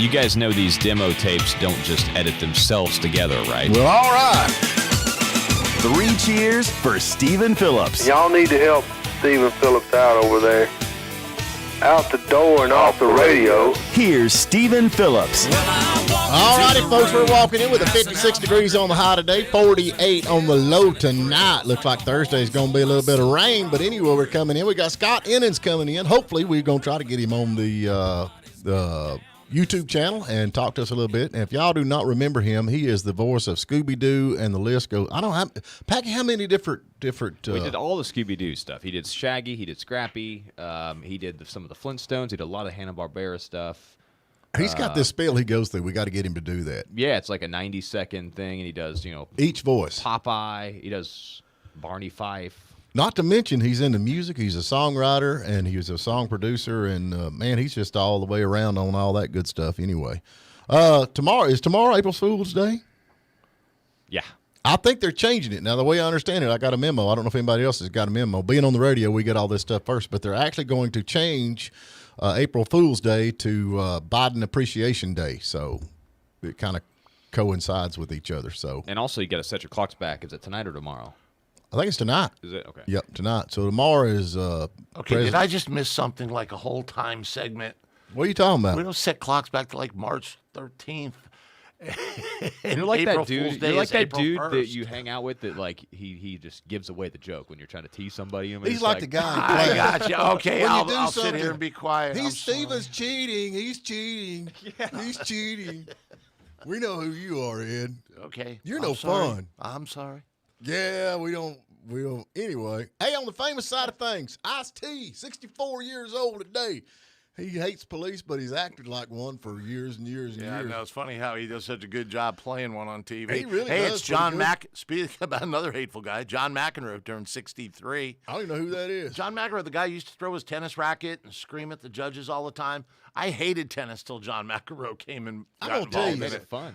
You guys know these demo tapes don't just edit themselves together, right? Well, all right. 3 cheers for Stephen Phillips. Y'all need to help Stephen Phillips out over there. Out the door and off the radio. Here's Stephen Phillips. All righty, folks, we're walking in with a 56 degrees on the high today, 48 on the low tonight. Looks like Thursday's going to be a little bit of rain, but anyway, we're coming in. We got Scott Innings coming in. Hopefully, we're going to try to get him on the YouTube channel and talk to us a little bit. And if y'all do not remember him, he is the voice of Scooby-Doo, and the list goes. I don't have Packy. How many different? We did all the Scooby-Doo stuff. He did Shaggy. He did Scrappy. He did some of the Flintstones. He did a lot of Hanna-Barbera stuff. He's got this spell he goes through. We got to get him to do that. Yeah, it's like a 90-second thing, and he does each voice. Popeye. He does Barney Fife. Not to mention, he's into music. He's a songwriter, and he was a song producer, and man, he's just all the way around on all that good stuff. Anyway, tomorrow April Fool's Day? Yeah, I think they're changing it now. The way I understand it, I got a memo. I don't know if anybody else has got a memo. Being on the radio, we get all this stuff first, but they're actually going to change April Fool's Day to Biden Appreciation Day. So it kind of coincides with each other. So, and also you got to set your clocks back. Is it tonight or tomorrow? I think it's tonight. Is it? Okay. Yep, tonight. So tomorrow is okay, did I just miss something like a whole time segment? What are you talking about? We don't set clocks back to like March 13th. You're like April that dude. Fool's Day You're like is that April dude 1st. that you hang out with that like he just gives away the joke when you're trying to tease somebody. He's like the guy in I class. got you. Okay, When you do I'll sit something, here and be quiet. I'm Steven's cheating. He's cheating. Yeah. He's cheating. We know who you are, Ed. Okay. You're I'm no sorry. fun. I'm sorry. Yeah, we don't. Anyway, hey, on the famous side of things, Ice-T, 64 years old today. He hates police, but he's acted like one for years and years and Yeah, I years. know. It's funny how he does such a good job playing one on TV. He really hey, does it's pretty John good. Mac. Speaking about another hateful guy, John McEnroe turned 63. I don't even know who that is. John McEnroe, the guy who used to throw his tennis racket and scream at the judges all the time. I hated tennis till John McEnroe came and I'm got gonna tell you, involved Makes in it it. fun.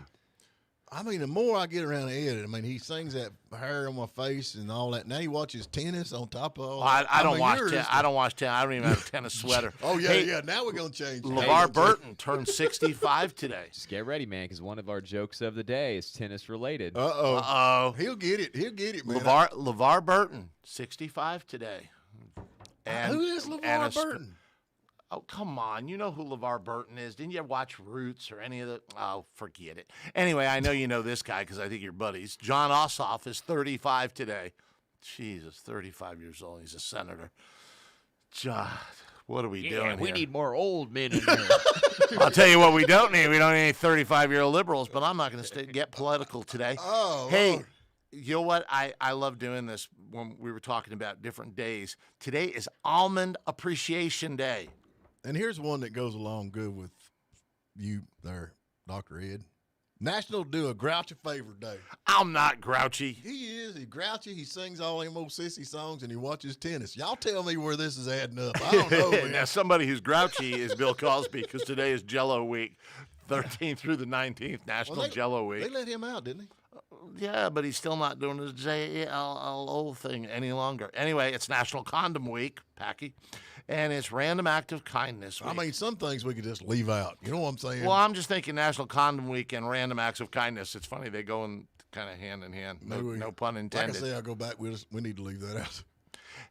I mean, the more I get around Ed, I mean, he sings that hair on my face and all that. Now he watches tennis on top of all that. I don't mean, watch you're tennis. just- I don't watch tennis. I don't even have a tennis sweater. Oh, yeah, Hey, yeah. Now we're going to change. LeVar Burton turned 65 today. Just get ready, man, because one of our jokes of the day is tennis related. Uh-oh. Uh-oh. He'll get it. He'll get it, man. LeVar Burton, 65 today. Who is and LeVar Burton? Oh, come on. You know who LeVar Burton is. Didn't you ever watch Roots or any of the... Oh, forget it. Anyway, I know you know this guy because I think you're buddies. John Ossoff is 35 today. Jesus, 35 years old. He's a senator. God, what are we doing we here? need more old men in here. I'll tell you what we don't need. We don't need any 35-year-old liberals, but I'm not going to get political today. Oh, Hey, Lord. you know what? I love doing this when we were talking about different days. Today is Almond Appreciation Day. And here's one that goes along good with you there, Dr. Ed. National Do a Grouchy Favor Day. I'm not grouchy. He is. He's grouchy. He sings all them old sissy songs, and he watches tennis. Y'all tell me where this is adding up. I don't know, man. Now, somebody who's grouchy is Bill Cosby because today is Jello Week, 13th through the 19th, National Jello Week. They let him out, didn't they? Yeah, but he's still not doing his JLO thing any longer. Anyway, it's National Condom Week, Packy, and it's Random Act of Kindness Week. I mean, some things we could just leave out. You know what I'm saying? Well, I'm just thinking National Condom Week and Random Acts of Kindness. It's funny, they go in kind of hand in hand. No pun intended. Like I say, I'll go back. We need to leave that out.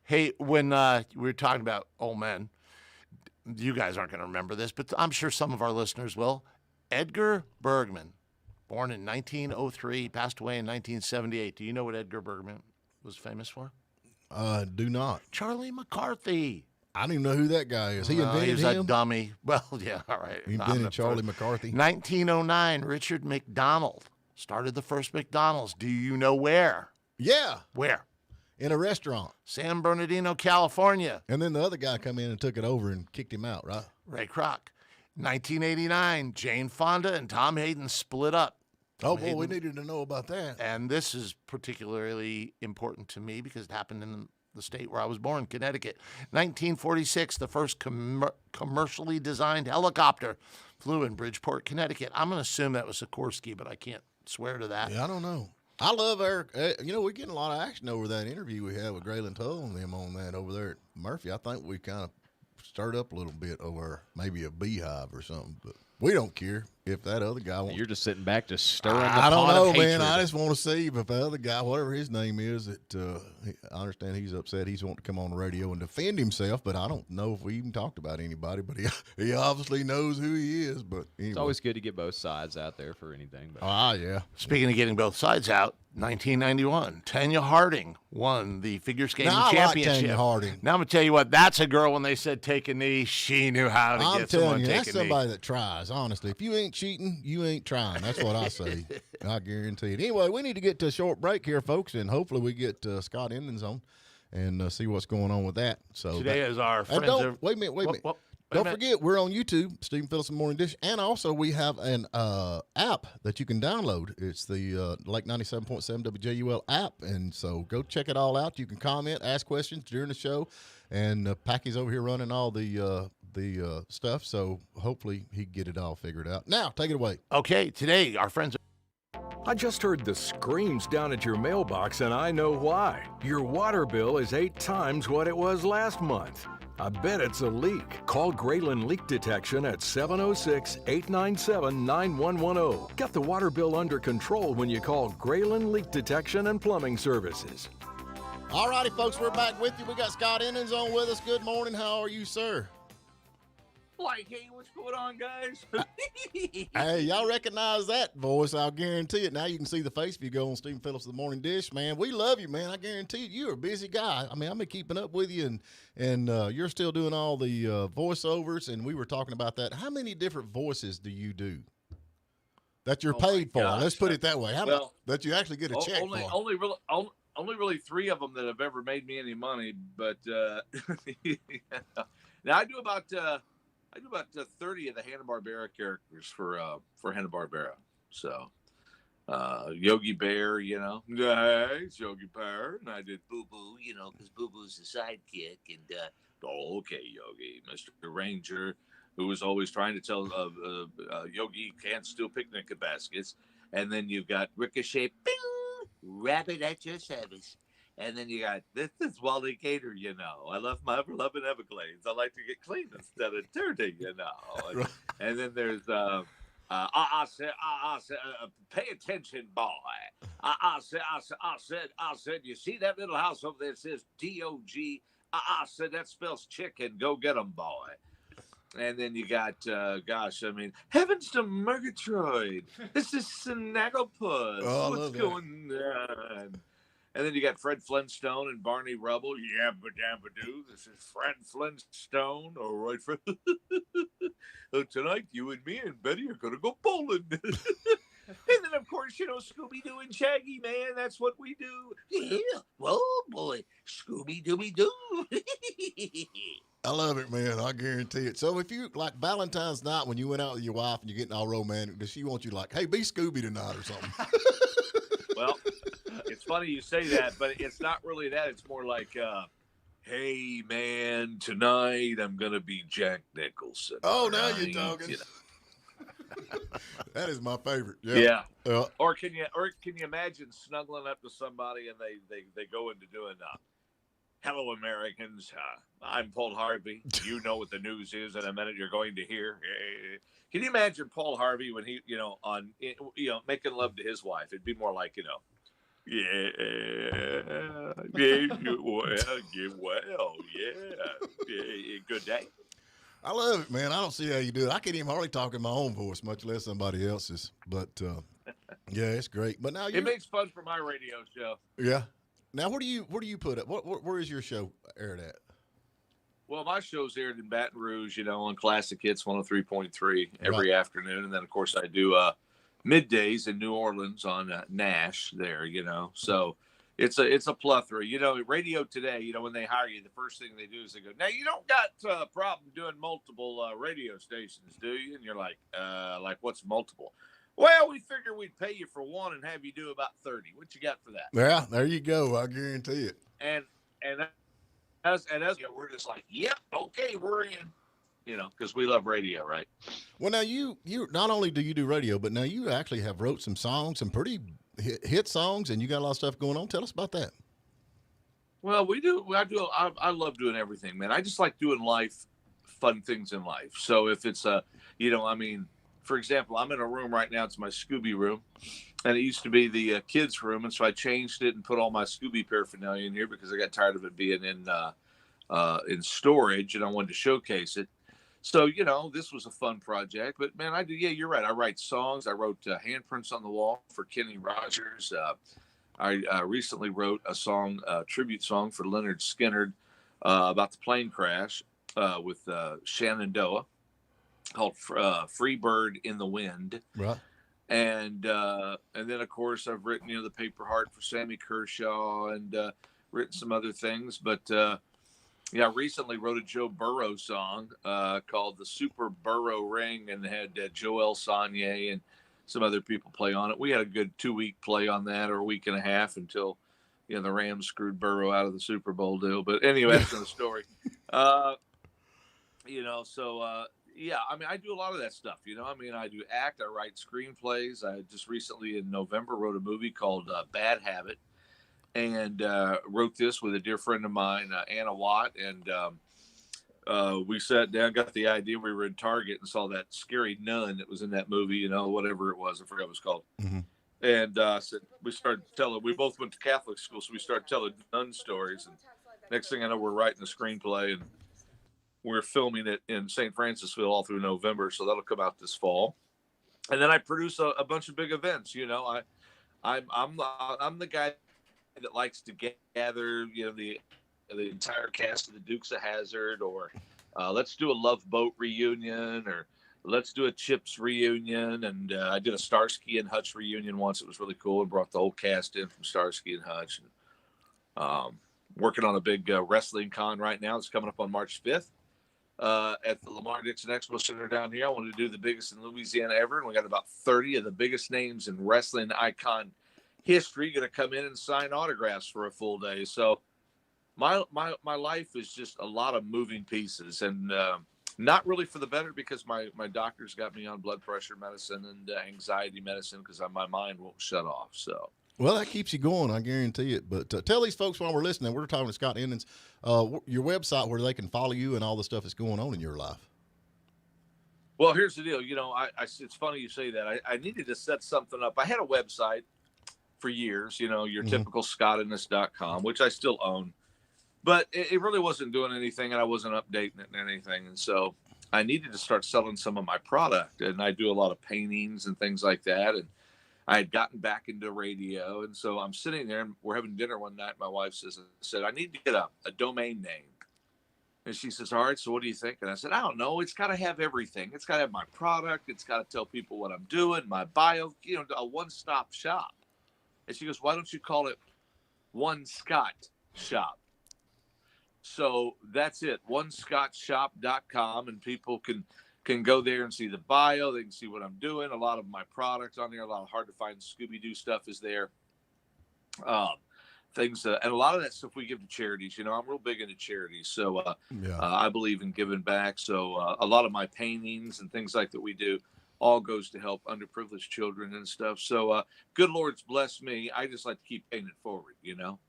Hey, when we were talking about old men, you guys aren't going to remember this, but I'm sure some of our listeners will. Edgar Bergman, born in 1903, passed away in 1978. Do you know what Edgar Bergman was famous for? Do not. Charlie McCarthy. I don't even know who that guy is. He Well, invented he was him? a dummy. Well, yeah, all right. He I'm invented the Charlie first. McCarthy. 1909, Richard McDonald started the first McDonald's. Do you know where? Yeah, Where? in a restaurant. San Bernardino, California. And then the other guy come in and took it over and kicked him out, right? Ray Kroc. 1989, Jane Fonda and Tom Hayden split up. Oh, boy, we needed to know about that. And this is particularly important to me because it happened in the state where I was born, Connecticut. 1946, the first commercially designed helicopter flew in Bridgeport, Connecticut. I'm going to assume that was Sikorsky, but I can't swear to that. Yeah, I don't know. I love Eric. We're getting a lot of action over that interview we had with Graylin Tull and them on that over there at Murphy. I think we kind of stirred up a little bit over maybe a beehive or something. But We don't care if that other guy wants. You're just sitting back, just stirring the I don't pot know, of man. hatred. I just want to see if the other guy, whatever his name is, I understand he's upset. He's wanting to come on the radio and defend himself, but I don't know if we even talked about anybody. But he obviously knows who he is. But anyway. It's always good to get both sides out there for anything. But. Yeah. Speaking of getting both sides out, 1991, Tanya Harding won the figure skating Now, I like championship. Tanya Harding. Now I'm gonna tell you what, that's a girl. When they said take a knee, she knew how to I'm get someone telling you, to that's take a knee. somebody that tries. Honestly, if you ain't cheating, you ain't trying. That's what I say. I guarantee it. Anyway, we need to get to a short break here, folks, and hopefully we get Scott Endens on and see what's going on with that. So Today is our and friends. don't wait a minute. Wait a Don't minute. forget, we're on YouTube, Stephen Phillips and Morning Dish, and also we have an app that you can download. It's the Lake 97.7 WJUL app, and so go check it all out. You can comment, ask questions during the show, and Packy's over here running all the stuff, so hopefully he can get it all figured out. Now, take it away. Okay, today our friends. I just heard the screams down at your mailbox, and I know why. Your water bill is 8 times what it was last month. I bet it's a leak. Call Grayland Leak Detection at 706-897-9110. Get the water bill under control when you call Grayland Leak Detection and Plumbing Services. All righty, folks, we're back with you. We got Scott Endens on with us. Good morning. How are you, sir? Like, hey, what's going on, guys? Hey, y'all recognize that voice, I'll guarantee it. Now you can see the face if you go on Stephen Phillips, The Morning Dish, man. We love you, man. I guarantee you. You're a busy guy. I mean, I've been keeping up with you, and you're still doing all the voiceovers, and we were talking about that. How many different voices do you do that you're paid for? gosh. Let's put it that way. How Well, that you actually get a check for? Only really 3 of them that have ever made me any money. But now I do about 30 of the Hanna-Barbera characters for Hanna-Barbera. So Yogi Bear, hey, it's Yogi Bear, and I did Boo Boo, because Boo Boo's the sidekick, and okay, Yogi, Mr. Ranger, who was always trying to tell Yogi can't steal picnic baskets, and then you've got Ricochet, bing, rabbit at your service. And then you got, this is Wally Gator, I left my ever-loving Everglades. I like to get clean instead of dirty, And then there's, I said, pay attention, boy. I said, you see that little house over there that says D-O-G? I said, that spells chicken. Go get 'em, boy. And then you got, Heavens to Murgatroyd. This is Snagglepuss. What's going on? And then you got Fred Flintstone and Barney Rubble. Yabba dabba doo. This is Fred Flintstone. All right, Fred. Tonight, you and me and Betty are going to go bowling. And then, of course, Scooby-Doo and Shaggy, man. That's what we do. Yeah. Whoa, boy. Scooby-Dooby-Doo. I love it, man. I guarantee it. So if you, like Valentine's night when you went out with your wife and you're getting all romantic, does she want you like, hey, be Scooby tonight or something? Well, it's funny you say that, but it's not really that. It's more like, hey, man, tonight I'm going to be Jack Nicholson. Oh, now you're talking. That is my favorite. Yeah. Yeah. Or can you imagine snuggling up to somebody and they go into doing hello, Americans. I'm Paul Harvey. You know what the news is in a minute you're going to hear. Can you imagine Paul Harvey when he, making love to his wife? It'd be more like, yeah, good day. I love it, man. I don't see how you do it. I can't even hardly talk in my own voice, much less somebody else's. But yeah, it's great. But now it makes fun for my radio show. Yeah. Now, where do you put it? Where is your show aired at? Well, my show's aired in Baton Rouge, on Classic Hits 103.3 every afternoon, and then of course I do middays in New Orleans on Nash there. So it's a plethora. Radio today. When they hire you, the first thing they do is they go, "Now you don't got a problem doing multiple radio stations, do you?" And you're like what's multiple? Well, we figure we'd pay you for one and have you do about 30. What you got for that? Yeah, there you go. I guarantee it. And as we're just like, yep, okay, we're in. Because we love radio, right? Well, now you not only do you do radio, but now you actually have wrote some songs, some pretty hit songs, and you got a lot of stuff going on. Tell us about that. Well, we do. I love doing everything, man. I just like doing fun things in life. So if it's for example, I'm in a room right now. It's my Scooby room, and it used to be the kids' room, and so I changed it and put all my Scooby paraphernalia in here because I got tired of it being in storage, and I wanted to showcase it. So, this was a fun project. But, man, yeah, you're right. I write songs. I wrote handprints on the wall for Kenny Rogers. I recently wrote a tribute song for Leonard Skinner about the plane crash with Shenandoah called Free Bird in the Wind. Right. And then, of course, I've written, the Paper Heart for Sammy Kershaw and written some other things. But, I recently wrote a Joe Burrow song called The Super Burrow Ring, and had Joel Sonnier and some other people play on it. We had a good 2-week play on that, or a week and a half, until the Rams screwed Burrow out of the Super Bowl deal. But anyway, that's another story. Yeah, I mean, I do a lot of that stuff. I do act. I write screenplays. I just recently in November wrote a movie called Bad Habit, and wrote this with a dear friend of mine, Anna Watt, and we sat down, got the idea. We were in Target and saw that scary nun that was in that movie, whatever it was. I forgot what it was called. Mm-hmm. And so we started telling, we both went to Catholic school, so we started telling nun stories. And next thing I know, we're writing a screenplay, and we're filming it in St. Francisville all through November. So that'll come out this fall. And then I produce a bunch of big events. I'm the guy that likes to gather, the entire cast of the Dukes of Hazzard, or let's do a Love Boat reunion, or let's do a Chips reunion. And I did a Starsky and Hutch reunion once. It was really cool, and brought the whole cast in from Starsky and Hutch. And, working on a big wrestling con right now. It's coming up on March 5th at the Lamar Dixon Expo Center down here. I wanted to do the biggest in Louisiana ever, and we got about 30 of the biggest names in wrestling icon history going to come in and sign autographs for a full day. So my life is just a lot of moving pieces, and not really for the better, because my doctor's got me on blood pressure medicine and anxiety medicine because my mind won't shut off. So. Well, that keeps you going, I guarantee it. But tell these folks while we're listening, we're talking to Scott Innings, your website where they can follow you and all the stuff that's going on in your life. Well, here's the deal. It's funny you say that. I needed to set something up. I had a website for years, your typical scottiness.com, which I still own. But it really wasn't doing anything, and I wasn't updating it and anything. And so I needed to start selling some of my product. And I do a lot of paintings and things like that. And I had gotten back into radio, and so I'm sitting there, and we're having dinner one night. My wife said, I need to get a domain name. And she says, all right, so what do you think? And I said, I don't know. It's got to have everything. It's got to have my product. It's got to tell people what I'm doing, my bio, a one-stop shop. And she goes, why don't you call it One Scott Shop? So that's it, onescottshop.com, and people can go there and see the bio. They can see what I'm doing. A lot of my products on there, a lot of hard to find Scooby-Doo stuff is there. Things, and a lot of that stuff we give to charities. I'm real big into charities. So I believe in giving back. So a lot of my paintings and things like that we do all goes to help underprivileged children and stuff. So good Lord's blessed me. I just like to keep paying it forward,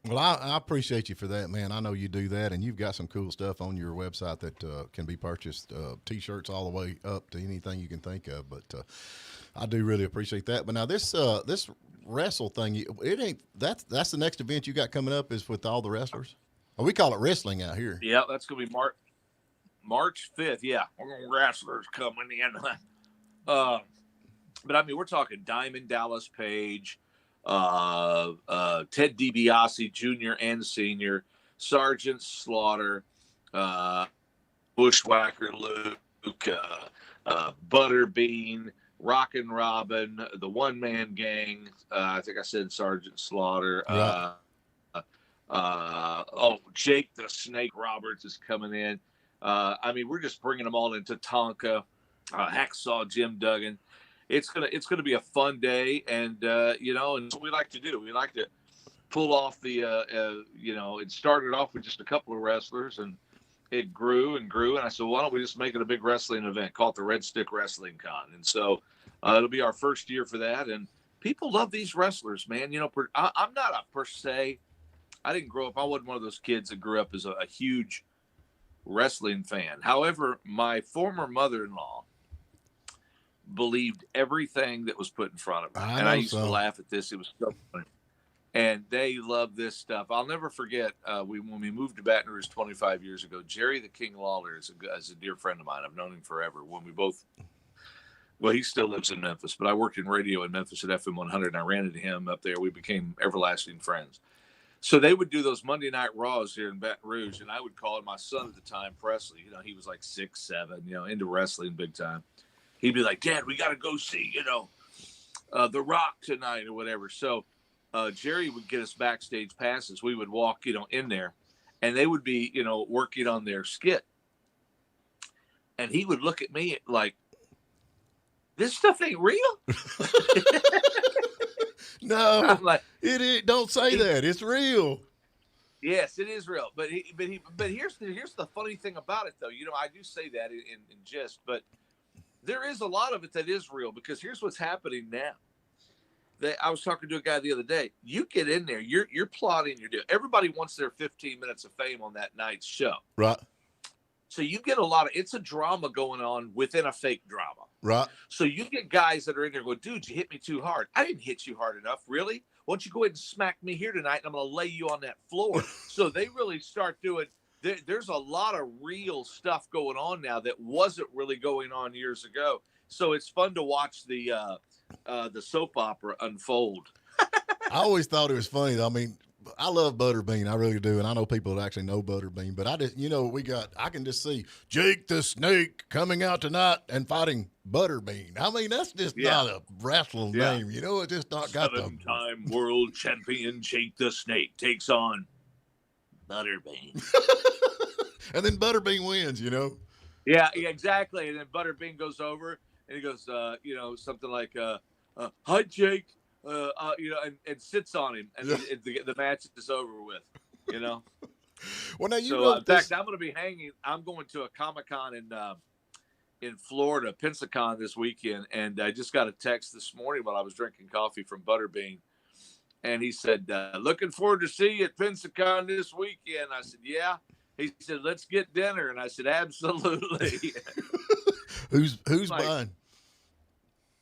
Well, I appreciate you for that, man. I know you do that, and you've got some cool stuff on your website that can be purchased, T-shirts all the way up to anything you can think of. But I do really appreciate that. But now this wrestle thing, that's the next event you got coming up is with all the wrestlers? Oh, we call it wrestling out here. Yeah, that's going to be March 5th. Yeah, wrestlers coming in. But I mean, we're talking Diamond Dallas Page, Ted DiBiase Jr. and Sr., Sergeant Slaughter, Bushwhacker Luke, Butterbean, Rockin' Robin, the One Man Gang. I think I said Sergeant Slaughter. Right. Jake the Snake Roberts is coming in. I mean, we're just bringing them all into Tonka. Hacksaw Jim Duggan. It's gonna be a fun day, and and what we like to do. We like to pull off the it started off with just a couple of wrestlers, and it grew and grew. And I said, why don't we just make it a big wrestling event, call it the Red Stick Wrestling Con? And so it'll be our first year for that, and people love these wrestlers, man. I'm not a per se. I didn't grow up. I wasn't one of those kids that grew up as a huge wrestling fan. However, my former mother-in-law believed everything that was put in front of them. I And know I used so. to laugh at this. It was so funny. And they love this stuff. I'll never forget when we moved to Baton Rouge 25 years ago. Jerry the King Lawler is a dear friend of mine. I've known him forever. When we both, well, he still lives in Memphis, but I worked in radio in Memphis at FM 100, and I ran into him up there. We became everlasting friends. So they would do those Monday Night Raws here in Baton Rouge, and I would call it my son at the time, Presley. You know, he was like 6'7", you know, into wrestling big time. He'd be like, Dad, we got to go see, you know, The Rock tonight or whatever. So Jerry would get us backstage passes. We would walk, you know, in there, and they would be, you know, working on their skit. And he would look at me like, this stuff ain't real? No, I'm like, don't say that. It's real. yes, it is real. But here's the funny thing about it, though. You know, I do say that in jest, but there is a lot of it that is real, because here's what's happening now. I was talking to a guy the other day. You get in there, you're plotting your deal. Everybody wants their 15 minutes of fame on that night's show. Right. So you get a lot of, it's a drama going on within a fake drama. Right. So you get guys that are in there going, dude, you hit me too hard. I didn't hit you hard enough. Really? Why don't you go ahead and smack me here tonight, and I'm going to lay you on that floor. So they really start doing, there's a lot of real stuff going on now that wasn't really going on years ago. So it's fun to watch the soap opera unfold. I always thought it was funny, though. I mean, I love Butterbean. I really do. And I know people that actually know Butterbean. But I just, you know, I can just see Jake the Snake coming out tonight and fighting Butterbean. I mean, that's just not a wrestling name. You know, it's just not got the... 7-time world champion Jake the Snake takes on Butterbean. And then Butterbean wins, you know? Yeah, exactly. And then Butterbean goes over and he goes, you know, something like, hi, Jake. You know, and sits on him, and the match is over with, you know. Well, now you in fact, I'm going to be hanging. I'm going to a Comic-Con in Florida, Pensacon, this weekend, and I just got a text this morning while I was drinking coffee from Butterbean, and he said, "Looking forward to see you at Pensacon this weekend." I said, "Yeah." He said, "Let's get dinner," and I said, "Absolutely." Who's buying?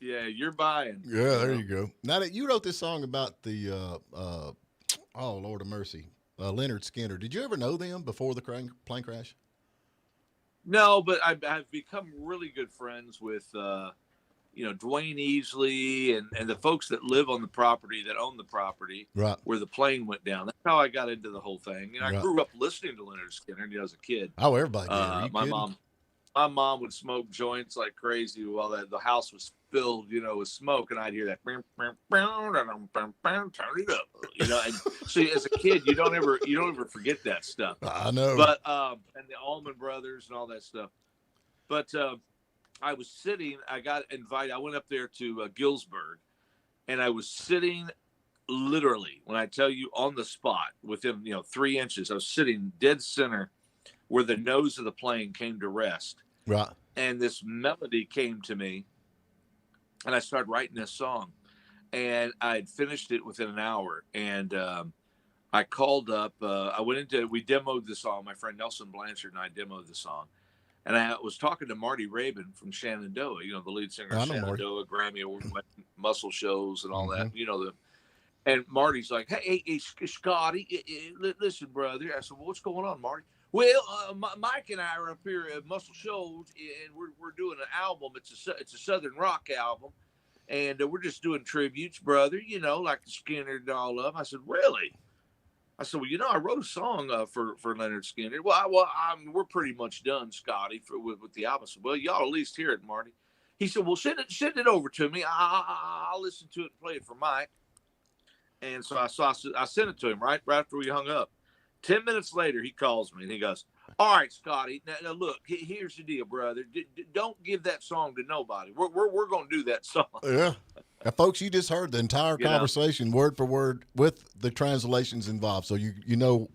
Yeah, you're buying. Yeah, there you go. Now that you wrote this song about the, oh, Lord of mercy, Leonard Skinner. Did you ever know them before the plane crash? No, but I've become really good friends with, you know, Dwayne Easley and the folks that live on the property, that own the property, right, where the plane went down. That's how I got into the whole thing. You know, I grew up listening to Leonard Skinner, you know, as a kid. Oh, everybody did. My mom would smoke joints like crazy while the house was filled, you know, with smoke, and I'd hear that, turn it up, you know. And so as a kid, you don't ever forget that stuff. I know. But and the Allman Brothers and all that stuff. But I was sitting. I got invited. I went up there to Gillsburg, and I was sitting literally, when I tell you, on the spot, within 3 inches. I was sitting dead center where the nose of the plane came to rest. Right. And this melody came to me, and I started writing this song, and I had finished it within an hour. And I called up, we demoed the song. My friend Nelson Blanchard and I demoed the song. And I was talking to Marty Rabin from Shenandoah, you know, the lead singer of Shenandoah, Grammy Award Muscle Shows and all that, you know, and Marty's like, hey, Scotty, listen, brother. I said, well, what's going on, Marty? Well, Mike and I are up here at Muscle Shoals, and we're doing an album. It's a Southern rock album, and we're just doing tributes, brother. You know, like the Skinner and all of them. I said, really? I said, well, you know, I wrote a song for Leonard Skinner. We're pretty much done, Scotty, with the album. I said, well, y'all at least hear it, Marty. He said, well, send it over to me. I'll listen to it and play it for Mike. And so I sent it to him right after we hung up. 10 minutes later, he calls me and he goes, all right, Scotty, now look, here's the deal, brother. Don't give that song to nobody. We're going to do that song. Yeah. Now, folks, you just heard the entire conversation word for word with the translations involved. So you know,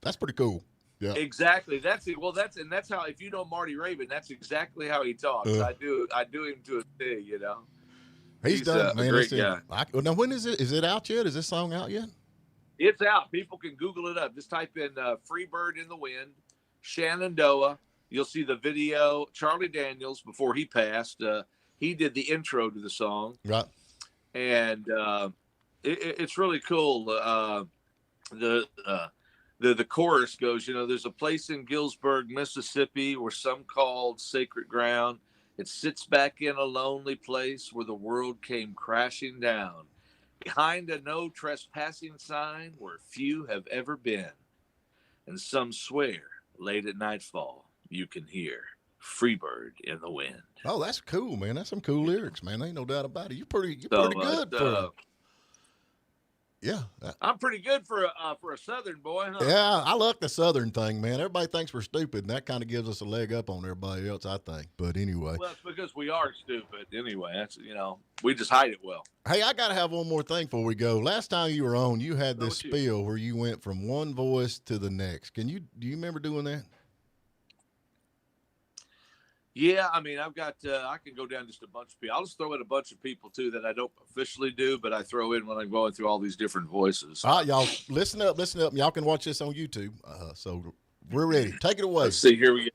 that's pretty cool. Yeah. Exactly. That's it. Well, that's how, if you know Marty Rabin, that's exactly how he talks. I do him to a thing, you know. He's done, man. A great guy. Now, when is it? Is it out yet? Is this song out yet? It's out. People can Google it up. Just type in Free Bird in the Wind, Shenandoah. You'll see the video. Charlie Daniels, before he passed, he did the intro to the song. Right. And it's really cool. The chorus goes, there's a place in Gillsburg, Mississippi, where some called sacred ground. It sits back in a lonely place where the world came crashing down, behind a no trespassing sign where few have ever been. And some swear late at nightfall you can hear Freebird in the wind. Oh, that's cool, man. That's some cool lyrics, man. Ain't no doubt about it. You're pretty good for. Yeah, I'm pretty good for a Southern boy, huh? Yeah, I like the Southern thing, man. Everybody thinks we're stupid, and that kind of gives us a leg up on everybody else, I think. But anyway. Well, it's because we are stupid. Anyway, that's we just hide it well. Hey, I got to have one more thing before we go. Last time you were on, you had this spiel where you went from one voice to the next. Do you remember doing that? Yeah, I mean, I've got, I can go down just a bunch of people. I'll just throw in a bunch of people, too, that I don't officially do, but I throw in when I'm going through all these different voices. All right, y'all, listen up. Y'all can watch this on YouTube. So we're ready. Take it away. Let's see, here we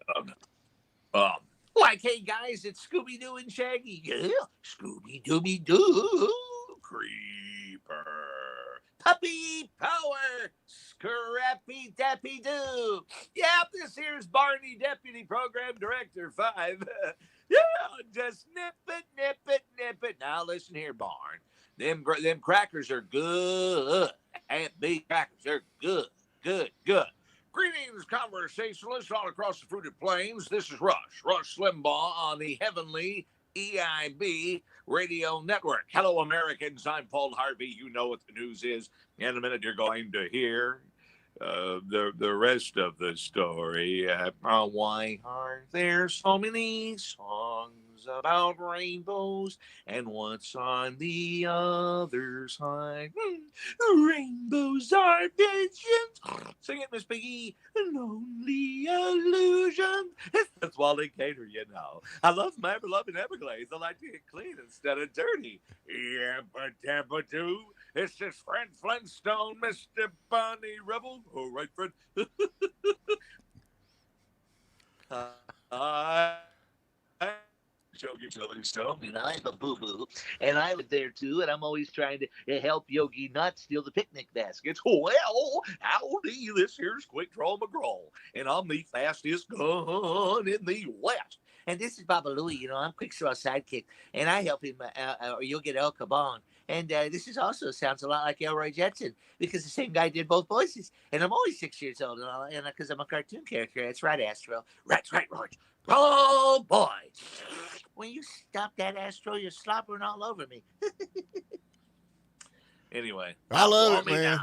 go. Like, hey, guys, it's Scooby-Doo and Shaggy. Yeah, Scooby-Dooby-Doo. Creeper. Puppy power. Scrappy-Dappy-Doo. Yep, this here's Barney, Deputy Program Director 5. Yeah, just nip it. Now listen here, Barn. Them crackers are good. And these crackers are good. Greetings, conversationalists all across the fruited plains. This is Rush Limbaugh on the heavenly EIB radio network. Hello, Americans. I'm Paul Harvey. You know what the news is. In a minute, you're going to hear the rest of the story. Why are there so many songs about rainbows, and what's on the other side? Rainbows are visions. Sing it, Miss Piggy. Lonely illusion. That's Wally Gator, I love my beloved Everglades. I like to get clean instead of dirty. Yabba-dabba-doo. It's just Fred Flintstone, Mr. Bonnie Rebel. All right, Fred. Yogi Flintstone, and I'm a boo-boo, and I live there too, and I'm always trying to help Yogi not steal the picnic baskets. Well, howdy, this here's Quick Draw McGraw, and I'm the fastest gun in the West. And this is Baba Louie, I'm Quick Straw's sidekick, and I help him, or you'll get El Caban. And this is also sounds a lot like Elroy Jetson, because the same guy did both voices. And I'm only 6 years old, and because I'm a cartoon character. That's right, Astro. That's right, Roger. Oh, boy. When you stop that, Astro, you're slobbering all over me. Anyway. I love it, man.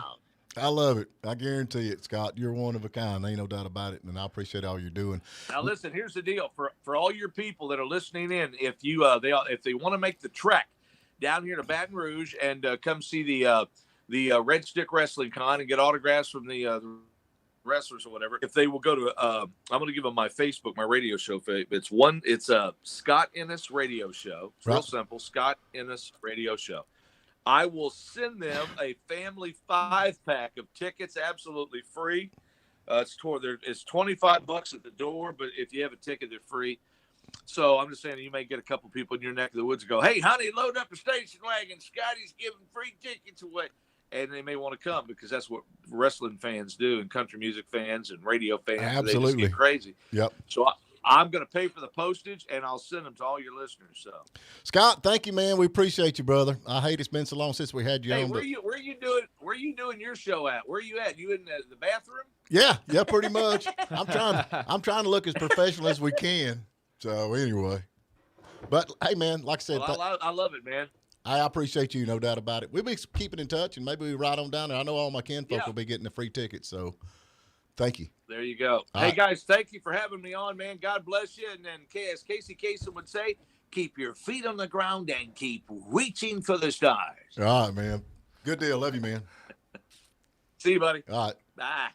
I love it. I guarantee it, Scott. You're one of a kind. Ain't no doubt about it, and I appreciate all you're doing. Now, listen, here's the deal. For all your people that are listening in, if you if they want to make the trek down here to Baton Rouge and come see the Red Stick Wrestling Con and get autographs from the wrestlers or whatever, if they will go to I'm going to give them my Facebook, my radio show. It's a Scott Ennis radio show. It's real simple. Scott Ennis radio show. I will send them a family 5-pack of tickets, absolutely free. It's $25 at the door, but if you have a ticket, they're free. So I'm just saying, you may get a couple people in your neck of the woods and go, "Hey, honey, load up the station wagon. Scotty's giving free tickets away." And they may want to come because that's what wrestling fans do, and country music fans and radio fans. Absolutely. They just get crazy. Yep. So I'm going to pay for the postage, and I'll send them to all your listeners. So, Scott, thank you, man. We appreciate you, brother. I hate it's been so long since we had you on. Where you doing your show at? Where you at? You in the bathroom? Yeah, pretty much. I'm trying to look as professional as we can. So anyway, but hey, man, like I said, I love it, man. I appreciate you, no doubt about it. We'll be keeping in touch, and maybe we ride on down there. I know all my kinfolk will be getting a free ticket, so thank you. There you go. Hey, guys, thank you for having me on, man. God bless you. And then, as Casey Kasem would say, keep your feet on the ground and keep reaching for the stars. All right, man. Good deal. Love you, man. See you, buddy. All right. Bye.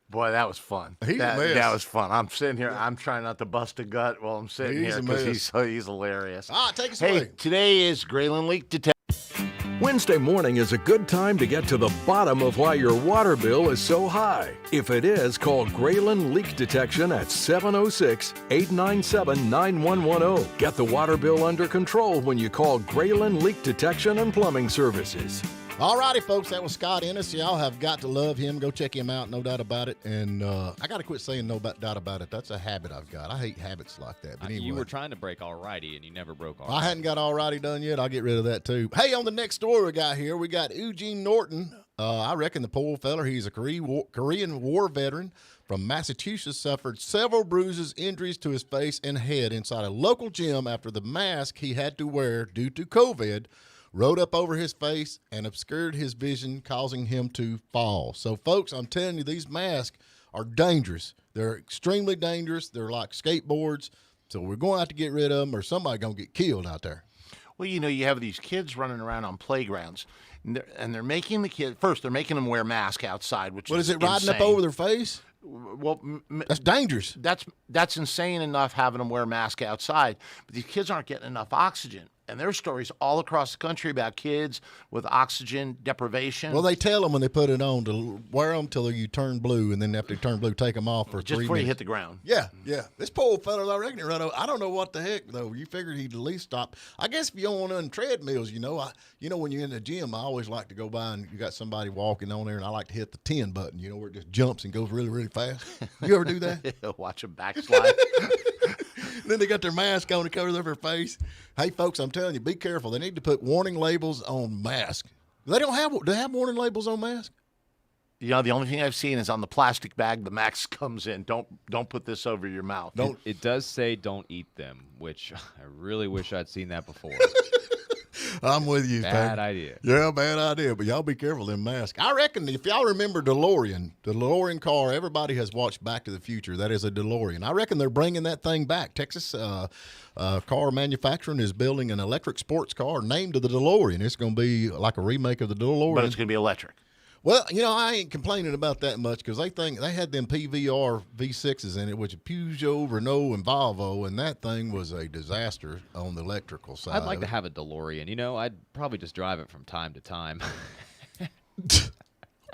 Boy, that was fun. That was fun. I'm sitting here. I'm trying not to bust a gut while I'm sitting here because he's hilarious. All right, take us away. Today is Graylin Leak Detection. Wednesday morning is a good time to get to the bottom of why your water bill is so high. If it is, call Grayland Leak Detection at 706-897-9110. Get the water bill under control when you call Grayland Leak Detection and Plumbing Services. All righty, folks, that was Scott Ennis. Y'all have got to love him. Go check him out, no doubt about it. And I got to quit saying no doubt about it. That's a habit I've got. I hate habits like that. But anyway. You were trying to break all righty, and you never broke all I righty. hadn't got all righty done yet. I'll get rid of that, too. Hey, on the next story we got here, we got Eugene Norton. I reckon the poor feller, he's a Korean War veteran from Massachusetts, suffered several bruises, injuries to his face and head inside a local gym after the mask he had to wear due to COVID rode up over his face and obscured his vision, causing him to fall. So, folks, I'm telling you, these masks are dangerous. They're extremely dangerous. They're like skateboards. So we're going to have to get rid of them or somebody's going to get killed out there. Well, you know, you have these kids running around on playgrounds, and they're making the kids, first, they're making them wear masks outside, which What is it, riding insane. up over their face? Well, that's dangerous. That's insane enough having them wear a mask outside, but these kids aren't getting enough oxygen. And there's stories all across the country about kids with oxygen deprivation. Well, they tell them when they put it on to wear them till you turn blue, and then after you turn blue, take them off for just 3 before minutes. you hit the ground. Yeah, yeah. This poor fella, I reckon, I don't know what the heck, though. You figured he'd at least stop. I guess if you don't want on treadmills, when you're in the gym, I always like to go by and you got somebody walking on there, and I like to hit the 10 button, where it just jumps and goes really, really fast. You ever do that? Watch them backslide. Then they got their mask on to cover their face. Hey, folks, I'm telling you, be careful. They need to put warning labels on masks. Do they have warning labels on masks? The only thing I've seen is on the plastic bag the mask comes in. Don't put this over your mouth. It does say don't eat them, which I really wish I'd seen that before. I'm with you. Bad idea. Yeah, bad idea. But y'all be careful them masks. I reckon if y'all remember the DeLorean car, everybody has watched Back to the Future. That is a DeLorean. I reckon they're bringing that thing back. Texas car manufacturing is building an electric sports car named the DeLorean. It's going to be like a remake of the DeLorean. But it's going to be electric. Well, I ain't complaining about that much because they had them PVR V6s in it, which is Peugeot, Renault, and Volvo, and that thing was a disaster on the electrical side. I'd like to have a DeLorean. I'd probably just drive it from time to time.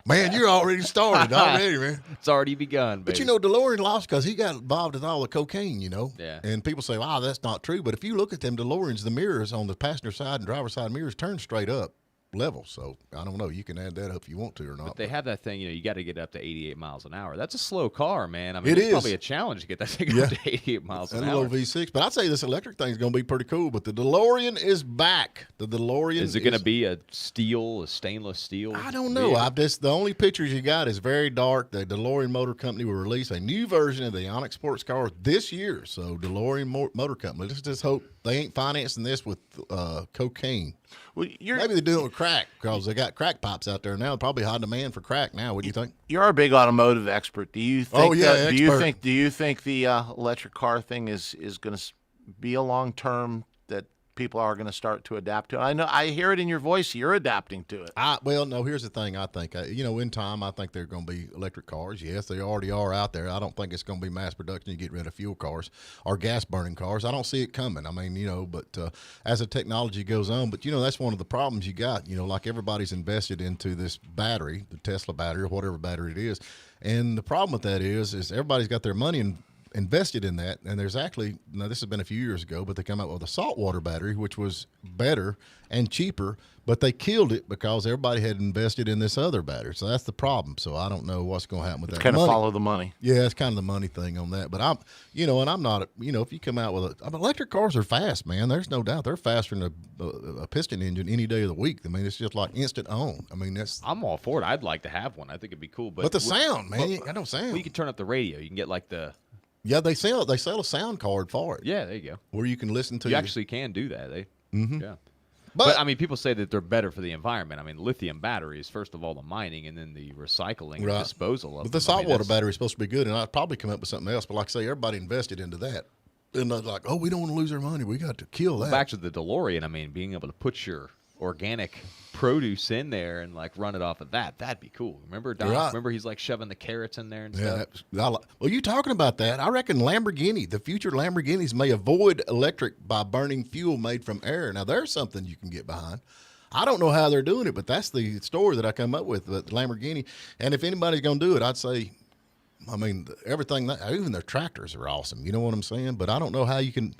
Man, you're already started man. It's already begun, baby. But DeLorean lost because he got involved in all the cocaine, Yeah. And people say, wow, that's not true. But if you look at them DeLoreans, the mirrors on the passenger side and driver's side mirrors turn straight up level. So I don't know. You can add that up if you want to or not. But they have that thing, you got to get up to 88 miles an hour. That's a slow car, man. I mean, It it's is. probably a challenge to get that thing up to 88 miles an and a hour. little V6. But I'd say this electric thing's going to be pretty cool. But the DeLorean is back. The DeLorean Is it going to be a stainless steel? I don't know. The only pictures you got is very dark. The DeLorean Motor Company will release a new version of the Onyx sports car this year. So DeLorean Motor Company. Let's just hope they ain't financing this with cocaine. Well, maybe they're doing it with crack because they got crack pops out there now. Probably high demand for crack now. What do you think? You're a big automotive expert. Do you think? Oh yeah, Do you think the electric car thing is going to be a long term that people are going to start to adapt to? I hear it in your voice. You're adapting to it. Well, no. Here's the thing. I think in time, I think they're going to be electric cars. Yes, they already are out there. I don't think it's going to be mass production. You get rid of fuel cars or gas burning cars. I don't see it coming. I mean, but as the technology goes on, but that's one of the problems you got. Like everybody's invested into this battery, the Tesla battery or whatever battery it is, and the problem with that is everybody's got their money invested in that, and there's actually, this has been a few years ago, but they come out with a saltwater battery, which was better and cheaper, but they killed it because everybody had invested in this other battery. So that's the problem. So I don't know what's going to happen with that. It's kind of follow the money. Yeah, it's kind of the money thing on that. But and I'm not, if you come out with electric cars are fast, man. There's no doubt they're faster than a piston engine any day of the week. I mean, it's just like instant on. I mean, I'm all for it. I'd like to have one. I think it'd be cool. But the sound, man, you ain't got no sound. Well, you can turn up the radio. You can get like the. Yeah, they sell a sound card for it. Yeah, there you go. Where you can listen to. You actually can do that. Yeah. But I mean, people say that they're better for the environment. I mean, lithium batteries, first of all, the mining, and then the recycling and disposal of them. But the saltwater battery is supposed to be good, and I'd probably come up with something else. But like I say, everybody invested into that. And they're like, we don't want to lose our money. We got to kill that. Back to the DeLorean, I mean, being able to put your organic produce in there and like run it off of that'd be cool. Remember Don? Right. Remember he's like shoving the carrots in there and stuff? Well, you talking about that. I reckon the future Lamborghinis may avoid electric by burning fuel made from air. Now, there's something you can get behind. I don't know how they're doing it, but that's the story that I come up with Lamborghini. And if anybody's going to do it, I'd say, I mean, everything, even their tractors are awesome. You know what I'm saying? But I don't know how you can,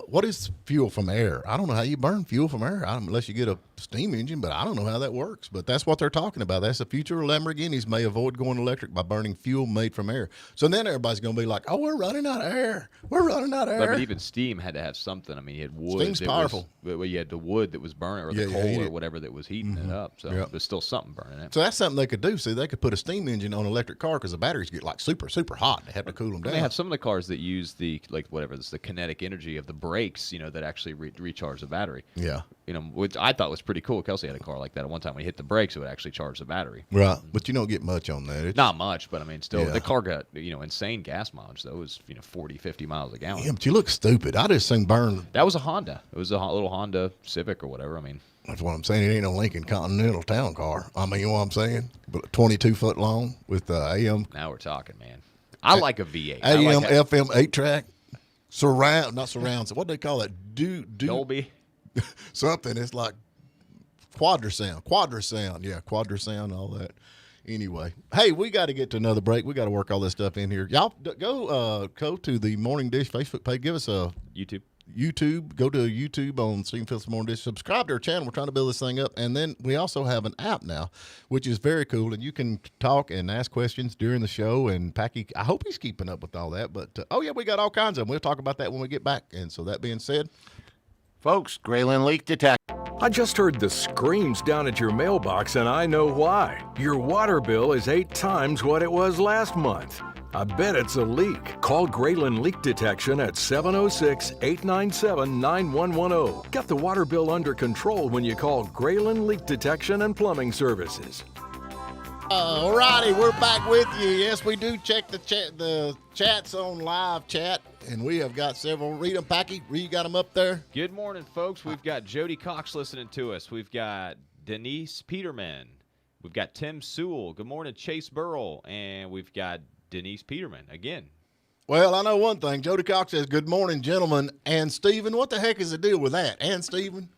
what is fuel from air? I don't know how you burn fuel from air unless you get a steam engine, but I don't know how that works. But that's what they're talking about. That's the future. Lamborghinis may avoid going electric by burning fuel made from air. So then everybody's going to be like, oh, we're running out of air. We're running out of air. But even steam had to have something. I mean, you had wood. Steam's powerful. You had the wood that was burning, or the coal or whatever that was heating it up. So there's still something burning it. So that's something they could do. See, they could put a steam engine on an electric car because the batteries get like super, super hot. They have to cool them down. They have some of the cars that use the the kinetic energy of the brakes, that actually recharge the battery. Yeah. Which I thought was pretty cool. Kelsey had a car like that at one time. When you hit the brakes, it would actually charge the battery. Right. But you don't get much on that. It's, not much, but I mean, still, the car got, insane gas mileage, though. It was, 40, 50 miles a gallon. Yeah, but you look stupid. I just seen burn. That was a Honda. It was a little Honda Civic or whatever. I mean, that's what I'm saying. It ain't no Lincoln Continental town car. I mean, you know what I'm saying? But 22 foot long with AM. Now we're talking, man. I like a V8. AM, FM, 8-track. Not surround. What do they call that? Dolby. Something. It's like quadrasound. Yeah, quadrasound, all that. Anyway, hey, we got to get to another break. We got to work all this stuff in here. Y'all go to the Morning Dish Facebook page. Give us a YouTube. Go to YouTube on Stephen Phillips Morning Dish. Subscribe to our channel. We're trying to build this thing up. And then we also have an app now, which is very cool. And you can talk and ask questions during the show. And Packy, I hope he's keeping up with all that. But, we got all kinds of them. We'll talk about that when we get back. And so that being said, folks, Graylin leak detector. I just heard the screams down at your mailbox, and I know why. Your water bill is 8 times what it was last month. I bet it's a leak. Call Graylin Leak Detection at 706-897-9110. Get the water bill under control when you call Graylin Leak Detection and Plumbing Services. All righty, we're back with you. Yes, we do check the chats on live chat, and we have got several. Read them, Packy. You got them up there? Good morning, folks. We've got Jody Cox listening to us. We've got Denise Peterman. We've got Tim Sewell. Good morning, Chase Burrell. And we've got Denise Peterman again. Well, I know one thing. Jody Cox says, good morning, gentlemen. And Stephen, what the heck is the deal with that? And Stephen?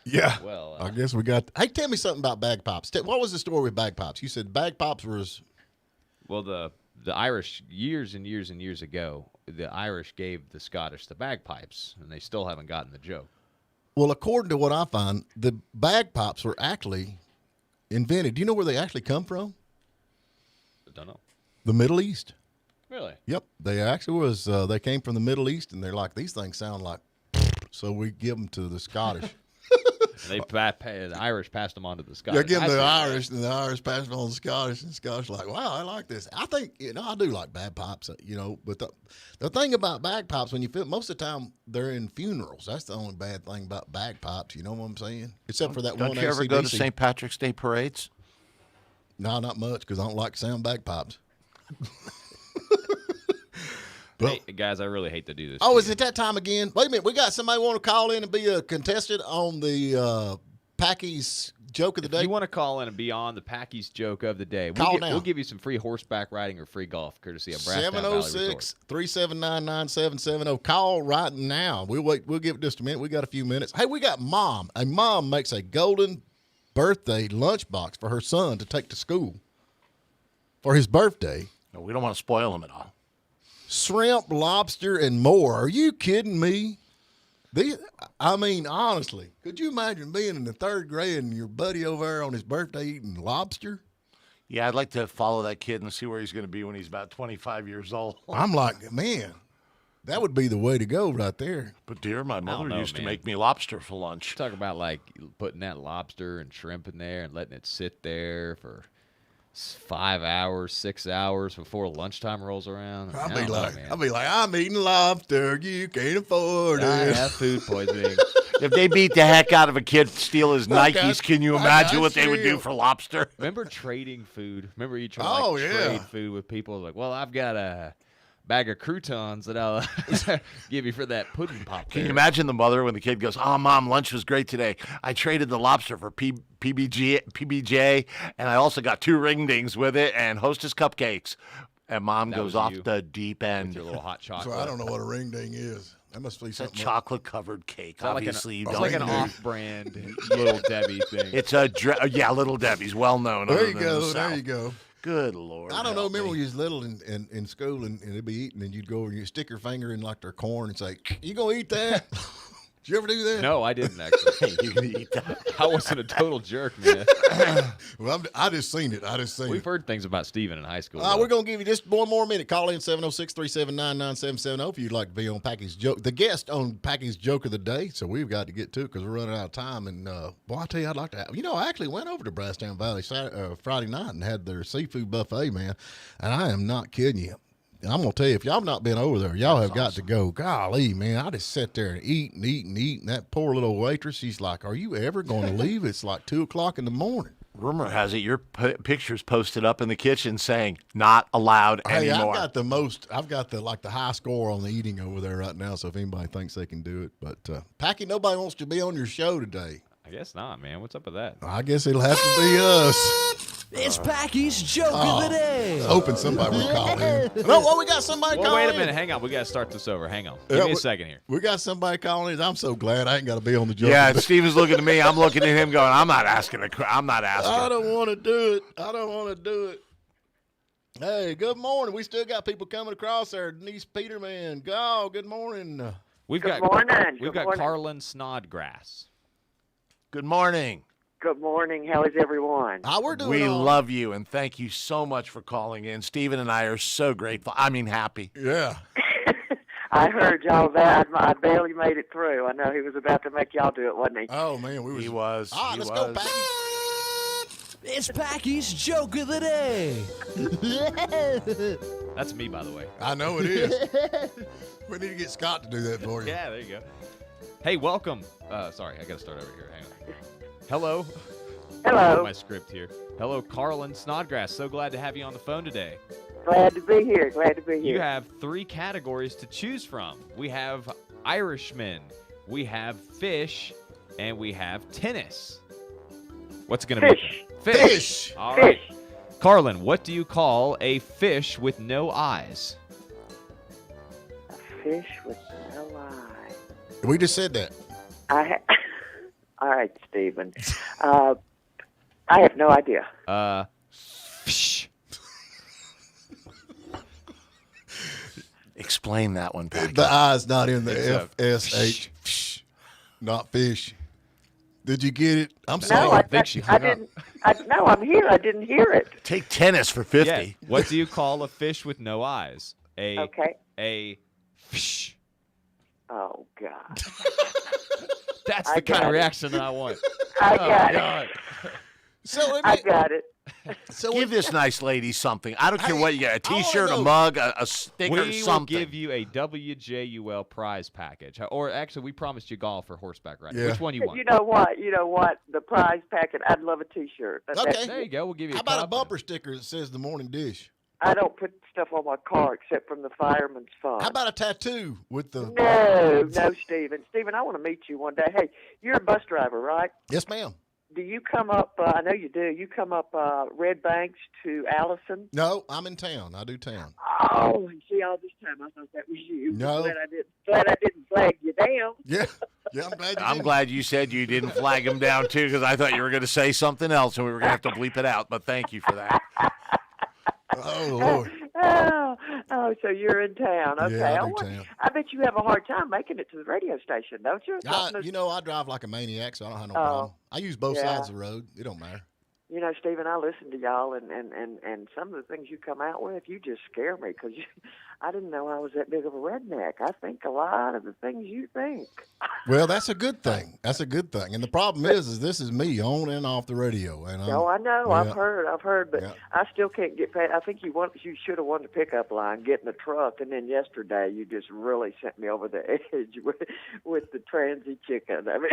Yeah. Well, I guess we got. Hey, tell me something about bagpipes. What was the story with bagpipes? You said bagpipes was. Well, the Irish, years and years and years ago, the Irish gave the Scottish the bagpipes, and they still haven't gotten the joke. Well, according to what I find, the bagpipes were actually invented. Do you know where they actually come from? I don't know. The Middle East. Really? Yep. They actually was. They came from the Middle East, and they're like, these things sound like. So we give them to the Scottish. The Irish passed them on to the Scottish. Yeah, give them to the Irish, and the Irish passed them on to the Scottish, and the Scottish are like, wow, I like this. I think, I do like bagpipes, but the thing about bagpipes, when you feel, most of the time they're in funerals. That's the only bad thing about bagpipes, you know what I'm saying? Except for that one. Don't you ever go to St. Patrick's Day parades? No, not much, because I don't like sound bagpipes. Hey, guys, I really hate to do this. Oh, is it that time again? Wait a minute. We got somebody want to call in and be a contestant on the Packy's Joke of the Day? If you want to call in and be on the Packy's Joke of the Day, we'll give you some free horseback riding or free golf, courtesy of Brasstown Valley Resort. 706-379-9770. Call right now. We'll give it just a minute. We got a few minutes. Hey, we got Mom. A mom makes a golden birthday lunchbox for her son to take to school for his birthday. No, we don't want to spoil him at all. Shrimp, lobster, and more. Are you kidding me? Honestly, could you imagine being in the 3rd grade and your buddy over there on his birthday eating lobster? Yeah, I'd like to follow that kid and see where he's going to be when he's about 25 years old. I'm like, man, that would be the way to go right there. But, dear, my mother used to make me lobster for lunch. Talk about, like, putting that lobster and shrimp in there and letting it sit there for 5 hours, 6 hours before lunchtime rolls around. I'll be like, I'm eating lobster. You can't afford it. I have food poisoning. If they beat the heck out of a kid, steal his Nikes, can you imagine what they would do for lobster? Remember trading food? Remember you trying to trade food with people? Like, well, I've got a bag of croutons that I'll give you for that pudding pop. Can you imagine the mother when the kid goes, oh, Mom, lunch was great today. I traded the lobster for PBJ, and I also got 2 ring-dings with it and Hostess cupcakes. And Mom goes off the deep end. With your little hot chocolate. So I don't know what a ring-ding is. That must be It's a something. chocolate-covered cake. Obviously, you it's don't like an know. off-brand Little Debbie thing. It's a Little Debbie's, well known. There other you than go. the There South. you go. Good Lord. I don't know. help Remember me. when you was little in school and they'd be eating and you'd go and you stick your finger in like their corn and say, "You gonna eat that?" Did you ever do that? No, I didn't actually. You can eat that. I wasn't a total jerk, man. Well, I just seen it. We've heard things about Steven in high school. We're going to give you just one more minute. Call in 706-379-9770 if you'd like to be on Package Joke. The guest on Package Joke of the Day, so we've got to get to it because we're running out of time. And, boy, I tell you, I'd like to have, I actually went over to Brasstown Valley Friday night and had their seafood buffet, man. And I am not kidding you. I'm going to tell you, if y'all have not been over there, y'all have got to go. Golly, man, I just sat there and eat and eat and eat. And that poor little waitress, she's like, "Are you ever going to leave? It's like 2 o'clock in the morning." Rumor has it your pictures posted up in the kitchen saying not allowed Hey, anymore. I've got the high score on the eating over there right now. So if anybody thinks they can do it, but Packy, nobody wants to be on your show today. I guess not, man. What's up with that? I guess it'll have to be us. It's Packy's Joke of the Day. Hoping somebody would call in. No, well, we got somebody Well, calling wait a in. minute. Hang on. We got to start this over. Hang on. Give me a second here. We got somebody calling in. I'm so glad I ain't got to be on the joke. Yeah, and Steven's looking at me. I'm looking at him going, I'm not asking. I don't want to do it. Hey, good morning. We still got people coming across there. Denise Peterman. Good morning. We've Good got morning. We've Good got morning. Carlin Snodgrass. Good morning. Good morning. How is everyone? We're doing We all- love you, and thank you so much for calling in. Steven and I are so grateful. I mean, happy. Yeah. I heard y'all that. I barely made it through. I know he was about to make y'all do it, wasn't he? Oh, man. He was. All right, He let's was. go, Packy. It's Packy's Joke of the Day. That's me, by the way. I know it is. We need to get Scott to do that for you. Yeah, there you go. Hey, welcome. Sorry, I got to start over here. Hang on. Hello. Hello. My script here. Hello, Carlin Snodgrass. So glad to have you on the phone today. Glad to be here. You have 3 categories to choose from. We have Irishmen, we have fish, and we have tennis. What's it going to be? Fish. Fish. All Fish. right. Carlin, what do you call a fish with no eyes? A fish with no eye. We just said that. All right, Stephen. I have no idea. Fish. Explain that one, Packy. The I's not in the It's FSH. Not fish. Did you get it? I'm No, sorry. I think she I hung up. didn't. No, I'm here. I didn't hear it. Take tennis for 50. Yeah. What do you call a fish with no eyes? Okay. A fish. Oh God. That's I the kind got of it. reaction that I want. I got it. God. So I got it. Give this nice lady something. I don't care what you get. A I wanna T-shirt, a know- mug, a sticker, We will something. give you a WJUL prize package. Or actually, we promised you golf or horseback riding. Yeah. Which one you want? You know what? The prize packet. I'd love a T-shirt. Okay. There you go. We'll give you How a about a cup. bumper sticker that says the morning dish? I don't put stuff on my car except from the Fireman's Fund. How about a tattoo with the... No, Stephen. Stephen, I want to meet you one day. Hey, you're a bus driver, right? Yes, ma'am. Do you come up, I know you do, you come up Red Banks to Allison? No, I'm in town. I do town. Oh, see, all this time I thought that was you. No. Glad I didn't flag you down. Yeah. Yeah, I'm glad you I'm did. glad you said you didn't flag him down, too, because I thought you were going to say something else, and we were going to have to bleep it out. But thank you for that. Oh, Lord. Oh, so you're in town. Okay. Yeah, I do town. I bet you have a hard time making it to the radio station, don't you? I drive like a maniac, so I don't have no problem. I use both yeah. sides of the road. It don't matter. You know, Stephen, I listen to y'all, and some of the things you come out with, you just scare me because I didn't know I was that big of a redneck. I think a lot of the things you think. Well, that's a good thing. That's a good thing. And the problem is this is me on and off the radio. And No, I know. yeah. I've heard, but Yeah. I still can't get past. I think you should have won the pickup line, get in the truck, and then yesterday you just really sent me over the edge with the transy chicken. I mean,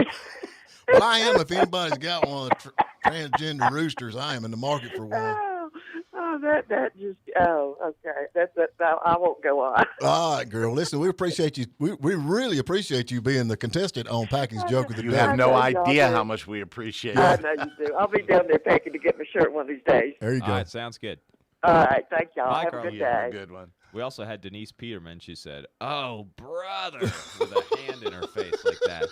Well, I am. If anybody's got one of the transgender roosters, I am in the market for one. that just okay. That's I won't go on. All right, girl. Listen, we appreciate you. We really appreciate you being the contestant on Packing's Joke of the You Day. have no I know y'all idea do. how much we appreciate I it. know you do. I'll be down there packing to get my shirt one of these days. There you All go. right, sounds good. All right, thank y'all. Bye, Have Carl. a good You have day. a good one. We also had Denise Peterman. She said, "Oh, brother," with a hand in her face like that.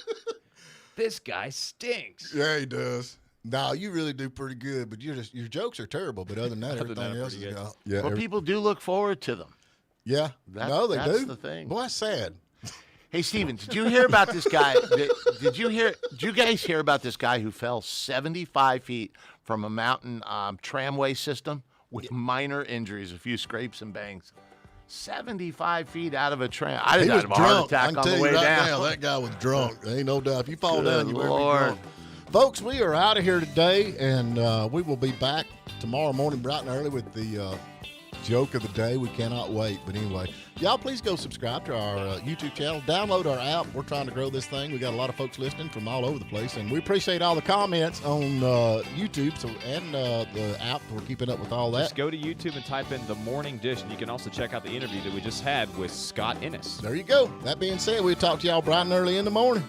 This guy stinks. Yeah, he does. No, you really do pretty good, but your jokes are terrible. But other than that, Other than everything that, else is pretty good. good. Yeah, People do look forward to them. Yeah, no, they that's do. the thing. Boy, that's sad. Hey, Steven, did you hear about this guy? Did you guys hear about this guy who fell 75 feet from a mountain tramway system with minor injuries, a few scrapes and bangs? 75 feet out of a tram. I didn't have a heart attack on the way down. That guy was drunk. There ain't no doubt. If you fall down, you better be Lord. drunk. Folks, we are out of here today, and we will be back tomorrow morning bright and early with the joke of the day. We cannot wait. But anyway, y'all please go subscribe to our YouTube channel. Download our app. We're trying to grow this thing. We got a lot of folks listening from all over the place, and we appreciate all the comments on YouTube and the app. We're keeping up with all that. Just go to YouTube and type in The Morning Dish, and you can also check out the interview that we just had with Scott Ennis. There you go. That being said, we'll talk to y'all bright and early in the morning.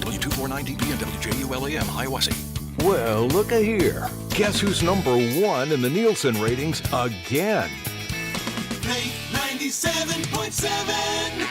W249DP and WJULAM, Hiawassee. Well, look-a here. Guess who's number 1 in the Nielsen ratings again? Play 97.7.